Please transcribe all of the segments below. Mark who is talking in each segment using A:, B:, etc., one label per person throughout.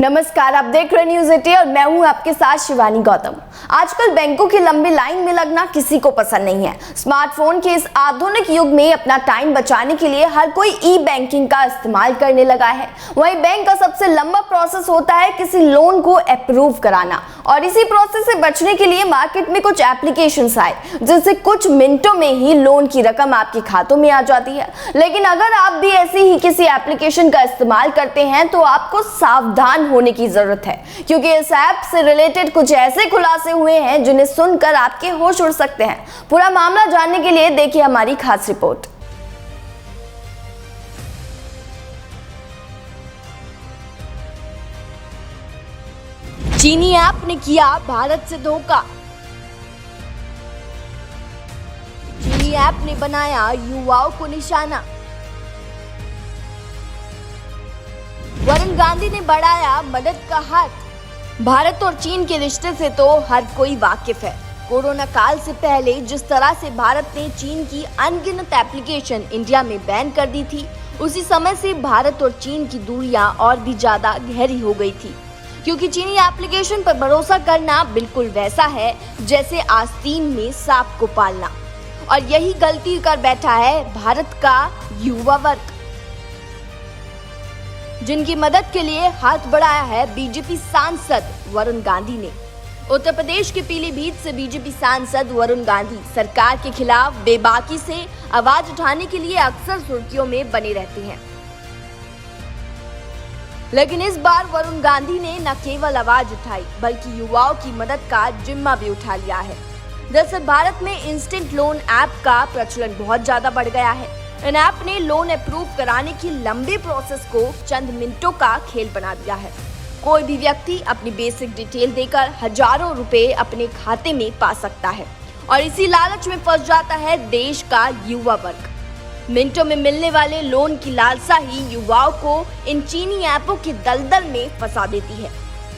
A: नमस्कार, आप देख रहे न्यूज़ 18 और मैं हूं आपके साथ शिवानी गौतम। आजकल बैंकों की लंबी लाइन में लगना किसी को पसंद नहीं है। स्मार्टफोन के इस आधुनिक युग में अपना टाइम बचाने के लिए हर कोई ई बैंकिंग का इस्तेमाल करने लगा है। वहीं बैंक का सबसे लंबा प्रोसेस होता है किसी लोन को अप्रूव कराना, और इसी प्रोसेस से बचने के लिए मार्केट में कुछ एप्लीकेशंस आए जिससे कुछ मिनटों में ही लोन की रकम आपके खातों में आ जाती है। लेकिन अगर आप भी ऐसी ही किसी एप्लीकेशन का इस्तेमाल करते हैं तो आपको सावधान होने की जरूरत है, क्योंकि इस ऐप से रिलेटेड कुछ ऐसे खुलासे हुए हैं जिन्हें सुनकर आपके होश उड़ सकते हैं। पूरा मामला जानने के लिए देखिए हमारी खास रिपोर्ट। चीनी ऐप ने किया भारत से धोखा। चीनी ऐप ने बनाया युवाओं को निशाना। वरुण गांधी ने बढ़ाया मदद का हाथ। भारत और चीन के रिश्ते से तो हर कोई वाकिफ है। कोरोना काल से पहले जिस तरह से भारत ने चीन की अनगिनत एप्लीकेशन इंडिया में बैन कर दी थी, उसी समय से भारत और चीन की दूरियां और भी ज्यादा गहरी हो गई थी, क्योंकि चीनी एप्लीकेशन पर भरोसा करना बिल्कुल वैसा है जैसे आस्तीन में सांप को पालना। और यही गलती कर बैठा है भारत का युवा वर्ग, जिनकी मदद के लिए हाथ बढ़ाया है बीजेपी सांसद वरुण गांधी ने। उत्तर प्रदेश के पीलीभीत से बीजेपी सांसद वरुण गांधी सरकार के खिलाफ बेबाकी से आवाज उठाने के लिए अक्सर सुर्खियों में बने रहते हैं, लेकिन इस बार वरुण गांधी ने न केवल आवाज उठाई बल्कि युवाओं की मदद का जिम्मा भी उठा लिया है। दरअसल भारत में इंस्टेंट लोन ऐप का प्रचलन बहुत ज्यादा बढ़ गया है। इन ऐप ने लोन अप्रूव कराने की लंबे प्रोसेस को चंद मिनटों का खेल बना दिया है। कोई भी व्यक्ति अपनी बेसिक डिटेल देकर हजारों रुपए अपने खाते में पा सकता है, और इसी लालच में फंस जाता है देश का युवा वर्ग। मिनटों में मिलने वाले लोन की लालसा ही युवाओं को इन चीनी ऐपों की दलदल में फंसा देती है।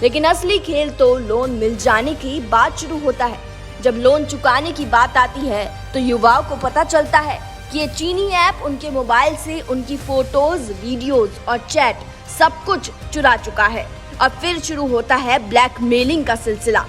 A: लेकिन असली खेल तो लोन मिल जाने की बात शुरू होता है। जब लोन चुकाने की बात आती है तो युवाओं को पता चलता है कि ये चीनी ऐप उनके मोबाइल से उनकी फोटोज, वीडियोज और चैट सब कुछ चुरा चुका है। और फिर शुरू होता है ब्लैकमेलिंग का सिलसिला,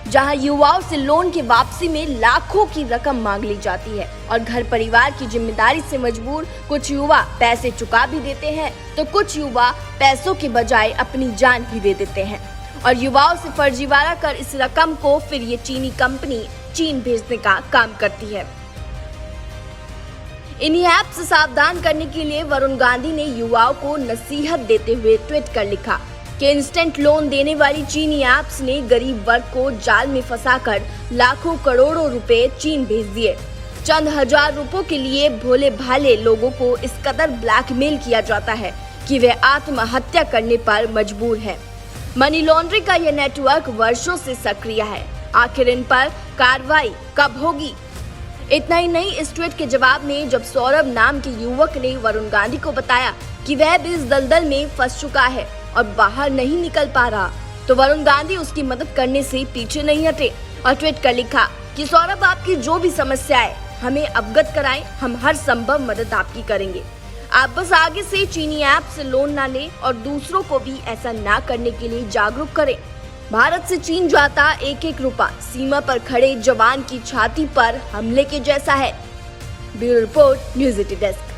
A: जहां युवाओं से लोन की वापसी में लाखों की रकम मांग ली जाती है। और घर परिवार की जिम्मेदारी से मजबूर कुछ युवा पैसे चुका भी देते हैं, तो कुछ युवा पैसों के बजाय अपनी जान ही दे देते हैं, और युवाओं से फर्जीवाड़ा कर इस रकम को फिर ये चीनी कंपनी चीन भेजने का काम करती है। इन्हीं ऐप से सावधान करने के लिए वरुण गांधी ने युवाओं को नसीहत देते हुए ट्वीट कर लिखा कि इंस्टेंट लोन देने वाली चीनी ऐप्स ने गरीब वर्ग को जाल में फंसाकर लाखों करोड़ों रुपए चीन भेज दिए। चंद हजार रुपयों के लिए भोले भाले लोगों को इस कदर ब्लैकमेल किया जाता है कि वे आत्महत्या करने पर मजबूर है। मनी लॉन्ड्रिंग का यह नेटवर्क वर्षों से सक्रिय है। आखिर इन पर कार्रवाई कब होगी? इतना ही नहीं, इस ट्वीट के जवाब में जब सौरभ नाम के युवक ने वरुण गांधी को बताया कि वह भी इस दलदल में फंस चुका है और बाहर नहीं निकल पा रहा, तो वरुण गांधी उसकी मदद करने से पीछे नहीं हटे और ट्वीट कर लिखा कि सौरभ, आपकी जो भी समस्या है हमें अवगत कराएं, हम हर संभव मदद आपकी करेंगे। आप बस आगे से चीनी ऐप से लोन ना लें और दूसरों को भी ऐसा ना करने के लिए जागरूक करें। भारत से चीन जाता एक एक रुपया सीमा पर खड़े जवान की छाती पर हमले के जैसा है। Bureau report, news 18 desk.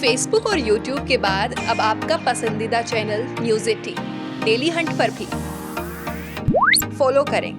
B: Facebook और यूट्यूब के बाद अब आपका पसंदीदा चैनल न्यूज़ 18 डेली हंट पर भी फॉलो करें।